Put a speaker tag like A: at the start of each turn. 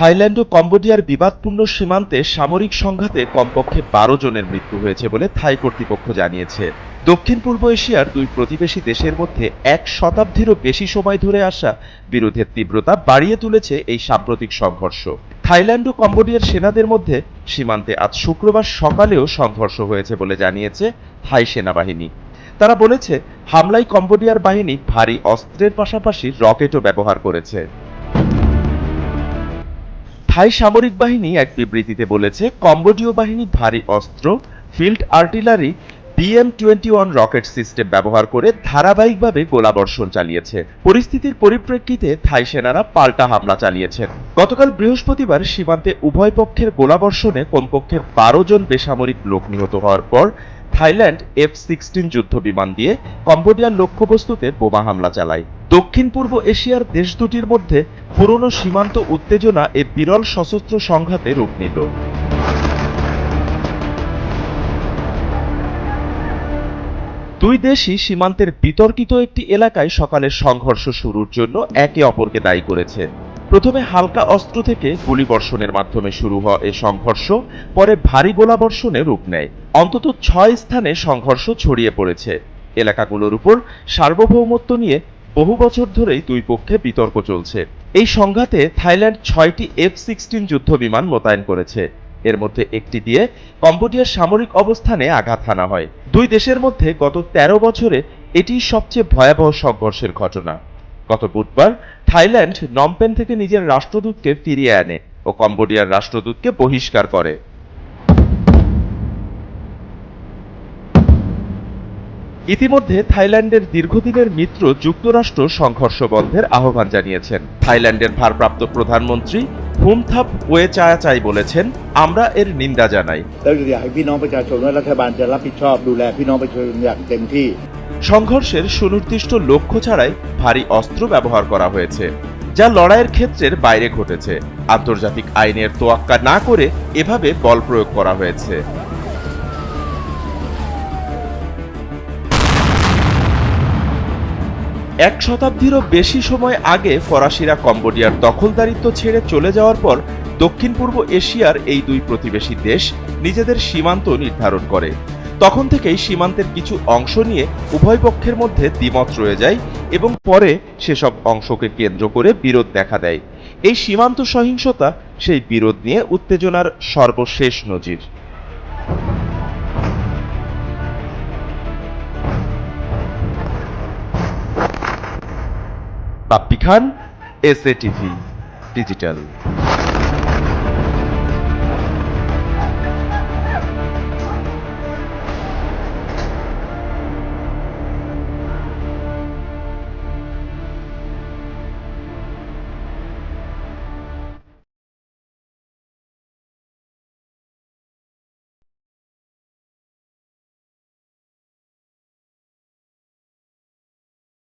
A: Thailand ও কম্বোডিয়ার বিবাদপূর্ণ সীমান্তে সামরিক সংঘাতে কমপক্ষে ১২ জনের মৃত্যু হয়েছে বলে থাই কর্তৃপক্ষ জানিয়েছে। দক্ষিণ পূর্ব এশিয়ার দুই প্রতিবেশী দেশের মধ্যে এক শতাব্দীরও বেশি সময় ধরে আসা বিরোধের তীব্রতা বাড়িয়ে তুলেছে এই সাম্প্রতিক সংঘর্ষ। থাইল্যান্ড ও কম্বোডিয়ার সেনাদের মধ্যে সীমান্তে আজ শুক্রবার সকালেও সংঘর্ষ হয়েছে বলে জানিয়েছে থাই সেনাবাহিনী। তারা বলেছে, হামলায় কম্বোডিয়ার বাহিনী ভারী অস্ত্রের পাশাপাশি রকেটও ব্যবহার করেছে। থাই সামরিক বাহিনী এক বিবৃতিতে বলেছে, কম্বোডীয় বাহিনী ভারী অস্ত্র, field artillery, BM-21 rocket system ব্যবহার করে ধারাবাহিকভাবে গোলাবর্ষণ চালিয়েছে। পরিস্থিতির পরিপ্রেক্ষিতে থাই সেনারা পাল্টা হামলা চালিয়েছেন। গতকাল বৃহস্পতিবার সীমান্তে উভয় পক্ষের গোলাবর্ষণে কমপক্ষে ১২ জন বেসামরিক লোক নিহত হওয়ার পর থাইল্যান্ড F-16 যুদ্ধ বিমান দিয়ে কম্বোডিয়ার লক্ষ্যবস্তুতে বোমা হামলা চালায়। দক্ষিণ পূর্ব এশিয়ার দেশ দুটির মধ্যে পুরনো সীমান্ত উত্তেজনা এ বিরল সশস্ত্র সংঘাতে রূপ নিল। দুই দেশই সীমান্তের বিতর্কিত একটি এলাকায় সকালের সংঘর্ষ শুরুর জন্য একে অপরকে দায়ী করেছে। প্রথমে হালকা অস্ত্র থেকে গুলিবর্ষণের মাধ্যমে শুরু হওয়া এই সংঘর্ষ পরে ভারী গোলাবর্ষণে রূপ নেয়। অন্তত ৬ স্থানে সংঘর্ষ ছড়িয়ে পড়েছে। এলাকাগুলোর উপর সার্বভৌমত্ব নিয়ে বহু বছর ধরেই দুই পক্ষে বিতর্ক চলছে। এই সংঘাতে থাইল্যান্ড ৬টি F-16 যুদ্ধ বিমান মোতায়েন করেছে। এর মধ্যে একটি দিয়ে কম্বোডিয়ার সামরিক অবস্থানে আঘাত হানা হয়। দুই দেশের মধ্যে গত ১৩ বছরে এটি সবচেয়ে ভয়াবহ সংঘর্ষের ঘটনা। গত বুধবার থাইল্যান্ড নমপেন থেকে নিজের রাষ্ট্রদূতকে ফিরিয়ে আনে ও কম্বোডিয়ার রাষ্ট্রদূতকে বহিষ্কার করে। ইতিমধ্যে থাইল্যান্ডের দীর্ঘদিনের মিত্র যুক্তরাষ্ট্র সংঘর্ষ বন্ধের আহ্বান জানিয়েছেন। থাইল্যান্ডের ভারপ্রাপ্ত প্রধানমন্ত্রী ফুমথাপ ওয়েচায়াচাই বলেছেন, আমরা এর নিন্দা জানাই। সংঘর্ষের সুনির্দিষ্ট লক্ষ্য ছাড়াই ভারী অস্ত্র ব্যবহার করা হয়েছে, যা লড়াইয়ের ক্ষেত্রের বাইরে ঘটেছে। আন্তর্জাতিক আইনের তোয়াক্কা না করে এভাবে বল প্রয়োগ করা হয়েছে। এক শতাব্দীরও বেশি সময় আগে ফরাসিরা কম্বোডিয়ার দখলদারিত্ব ছেড়ে চলে যাওয়ার পর দক্ষিণ পূর্ব এশিয়ার এই দুই প্রতিবেশী দেশ নিজেদের সীমান্ত নির্ধারণ করে। তখন থেকেই সীমান্তের কিছু অংশ নিয়ে উভয় পক্ষের মধ্যে দ্বিমত রয়ে যায় এবং পরে সেসব অংশকে কেন্দ্র করে বিরোধ দেখা দেয়। এই সীমান্ত সহিংসতা সেই বিরোধ নিয়ে উত্তেজনার সর্বশেষ নজির। বাপ্পি খান, SA টিভি ডিজিটাল।